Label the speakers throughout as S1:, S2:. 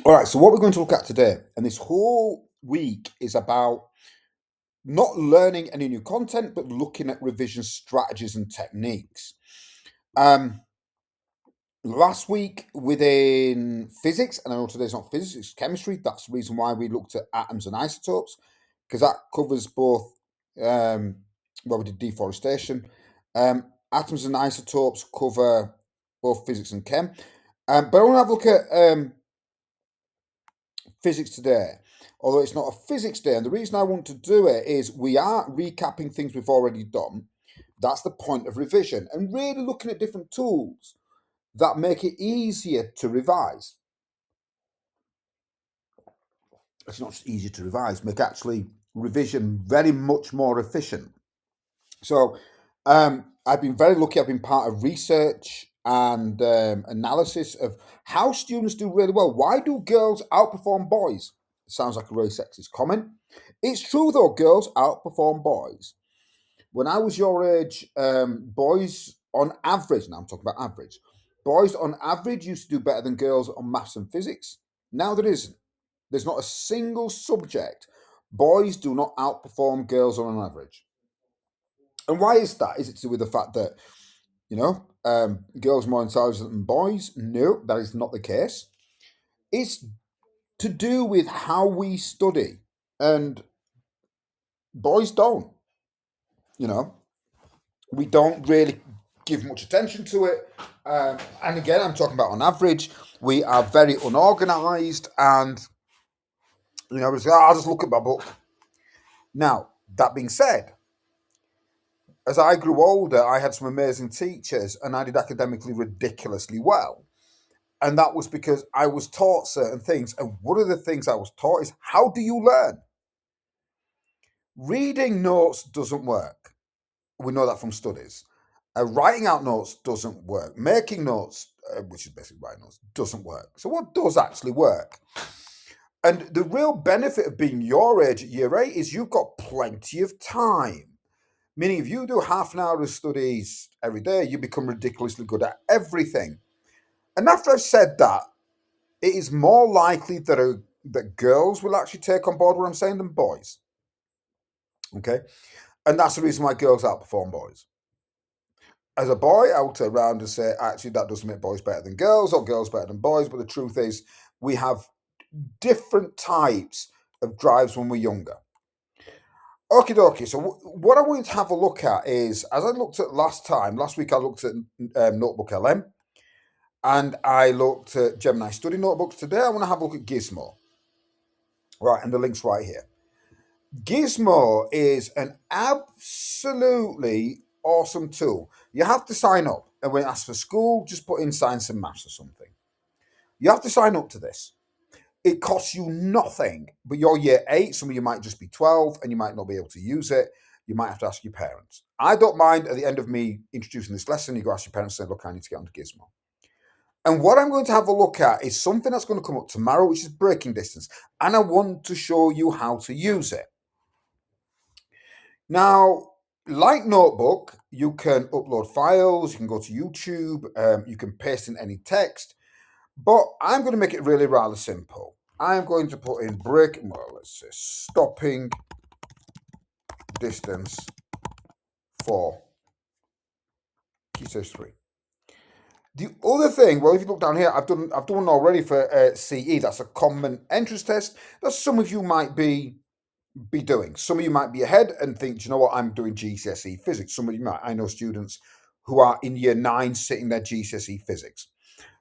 S1: All right, so what we're going to look at today, and this whole week is about not learning any new content, but looking at revision strategies and techniques. Um, Last week within physics, and I know today's not physics, it's chemistry. That's the reason why we looked at atoms and isotopes, because that covers both. Um, well, we did deforestation. Atoms and isotopes cover both physics and chem. But I want to have a look at physics today, although it's not a physics day. And the reason I want to do it is we are recapping things we've already done. That's the point of revision, and really looking at different tools that make it easier to revise. It's not just easier to revise, make actually revision very much more efficient. So I've been very lucky. I've been part of research and analysis of how students do really well. Why do girls outperform boys? It sounds like a really sexist comment. It's true though, girls outperform boys. When I was your age, boys on average, now I'm talking about average, boys on average used to do better than girls on maths and physics. Now there isn't. There's not a single subject. Boys do not outperform girls on an average. And why is that? Is it to do with the fact that, girls are more intelligent than boys? No, that is not the case. It's to do with how we study. And boys don't, you know. We don't really give much attention to it. And again, I'm talking about on average, we are very unorganized and, we say, I'll just look at my book. Now, that being said, as I grew older, I had some amazing teachers and I did academically ridiculously well. And that was because I was taught certain things. And one of the things I was taught is how do you learn? Reading notes doesn't work. We know that from studies. Writing out notes doesn't work. Making notes, which is basically writing notes, doesn't work. So what does actually work? And the real benefit of being your age at year 8 is you've got plenty of time. Meaning if you do half an hour of studies every day, you become ridiculously good at everything. And after I've said that, it is more likely that girls will actually take on board what I'm saying than boys. Okay? And that's the reason why girls outperform boys. As a boy, I will turn around and say, actually, that doesn't make boys better than girls or girls better than boys. But the truth is, we have different types of drives when we're younger. Okie dokie. So, what I wanted to have a look at is, as I looked at last week, I looked at Notebook LM and I looked at Gemini Study Notebooks. Today, I want to have a look at Gizmo. Right, and the link's right here. Gizmo is an absolutely awesome tool. You have to sign up, and when it asks for school, just put in science and maths or something. You have to sign up to this. It costs you nothing, but you're year 8. Some of you might just be 12, and you might not be able to use it. You might have to ask your parents. I don't mind at the end of me introducing this lesson, you go ask your parents and say, look, I need to get onto Gizmo. And what I'm going to have a look at is something that's going to come up tomorrow, which is braking distance. And I want to show you how to use it. Now, like Notebook, you can upload files, you can go to YouTube, you can paste in any text, but I'm going to make it really rather simple. I'm going to put in let's say stopping distance for key stage 3. The other thing, well, if you look down here, I've done one already for CE. That's a common entrance test that some of you might be doing. Some of you might be ahead and think, do you know what, I'm doing GCSE physics. Some of you might. I know students who are in year 9 sitting their GCSE physics.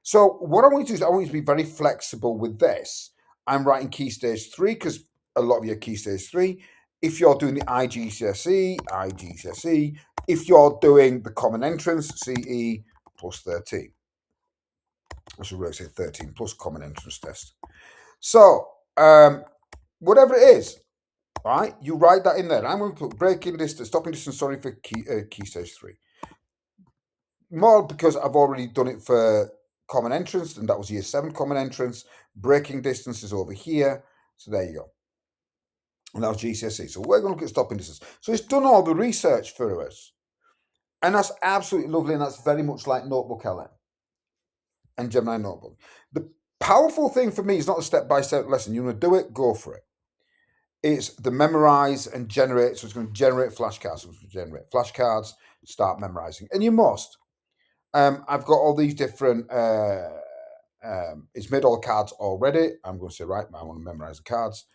S1: So what I want you to do is I want you to be very flexible with this. I'm writing key stage 3 because a lot of you are key stage 3. If you're doing the IGCSE. If you're doing the common entrance, CE plus 13. I should really say 13 plus common entrance test. So whatever it is, right? You write that in there. I'm going to put braking distance, stopping distance, sorry, for key stage 3. More because I've already done it for common entrance, and that was year 7 common entrance. Braking distance is over here. So there you go. And that was GCSE. So we're going to look at stopping distance. So it's done all the research for us. And that's absolutely lovely, and that's very much like Notebook LM and Gemini Notebook. Powerful thing for me is not a step-by-step lesson. You want to do it, go for it. It's the memorize and generate. So it's going to generate flashcards. So it's going to generate flashcards, start memorizing. And you must. I've got all these different. It's made all the cards already. I'm going to say, right, I want to memorize the cards.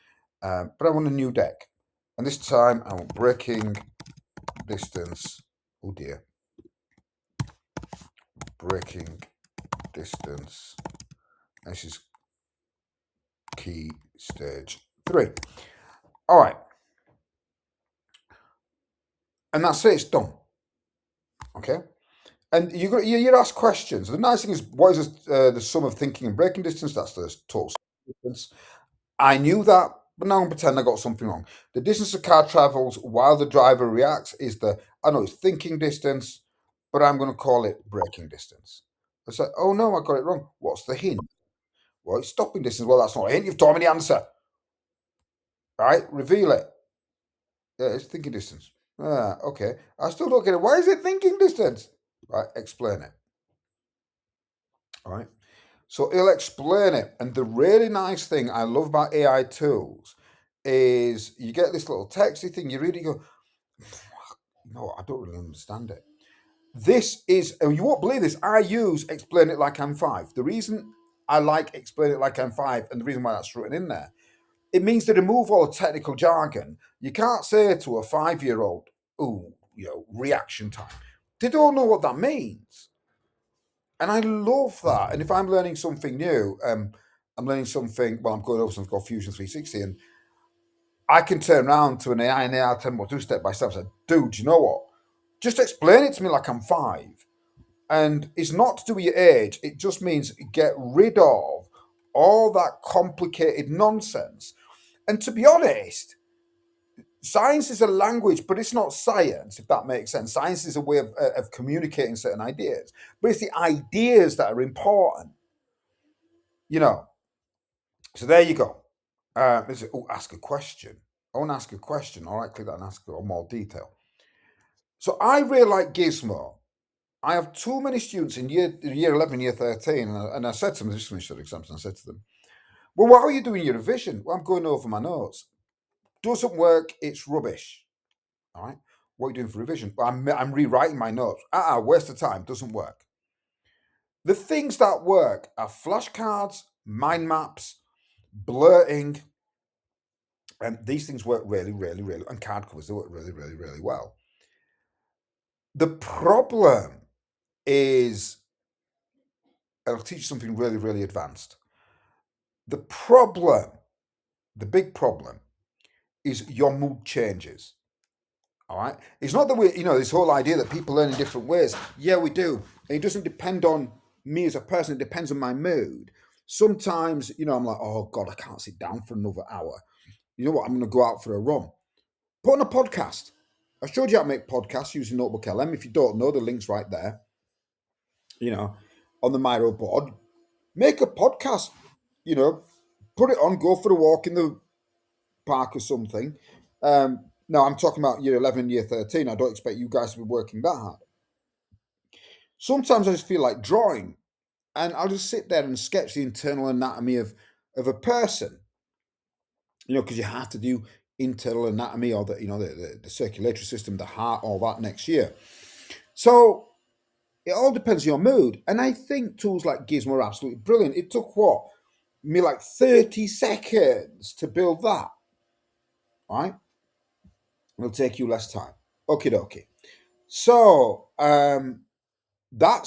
S1: But I want a new deck. And this time I want breaking distance. Oh dear. Breaking distance. This is key stage 3. All right. And that's it. It's done. Okay. And you ask questions. The nice thing is, what is the sum of thinking and breaking distance? That's the total distance. I knew that, but now I'm pretending I got something wrong. The distance a car travels while the driver reacts is I know it's thinking distance, but I'm going to call it braking distance. I said, oh no, I got it wrong. What's the hint? Well, it's stopping distance. Well, that's not a hint. You've told me the answer. All right, reveal it. Yeah, it's thinking distance. Ah, okay. I still don't get it. Why is it thinking distance? Right, explain it. All right. So he'll explain it. And the really nice thing I love about AI tools is you get this little texty thing, you read it, you go, no, I don't really understand it. This is, and you won't believe this, I use explain it like I'm 5. The reason I like explain it like I'm 5 and the reason why that's written in there, it means to remove all the technical jargon. You can't say to a 5-year-old, oh, reaction time. They don't know what that means. And I love that. And if I'm learning something new, I'm learning something, well, I'm going over something called Fusion 360, and I can turn around to an AI and AI tell me what to do step by step. I said, dude, you know what? Just explain it to me like I'm 5. And it's not to do with your age. It just means get rid of all that complicated nonsense. And to be honest, science is a language, but it's not science, if that makes sense. Science is a way of communicating certain ideas, but it's the ideas that are important, you know. So there you go. Ask a question. I want to ask a question. All right, click that and ask for more detail. So I really like Gizmo. I have too many students in year 11, year 13, and I said to them, just finished their exams, and I said to them, well, what are you doing your revision? Well, I'm going over my notes. Doesn't work, it's rubbish. All right. What are you doing for revision? Well, I'm rewriting my notes. Waste of time, doesn't work. The things that work are flashcards, mind maps, blurting, and these things work really, really, really, and card covers, they work really, really, really well. The problem is, I'll teach you something really, really advanced. The problem, the big problem, is your mood changes. All right. It's not that this whole idea that people learn in different ways. Yeah, we do. And it doesn't depend on me as a person. It depends on my mood. Sometimes, I'm like, oh God, I can't sit down for another hour. You know what? I'm going to go out for a run. Put on a podcast. I showed you how to make podcasts using Notebook LM. If you don't know, the link's right there. On the Miro board. Make a podcast. Put it on. Go for a walk in the park or something. No, I'm talking about year 11, year 13. I don't expect you guys to be working that hard. Sometimes I just feel like drawing, and I'll just sit there and sketch the internal anatomy of a person. Because you have to do internal anatomy or the circulatory system, the heart, all that next year. So it all depends on your mood. And I think tools like Gizmo are absolutely brilliant. It took me like 30 seconds to build that. Right? It'll take you less time. Okie dokie. So that's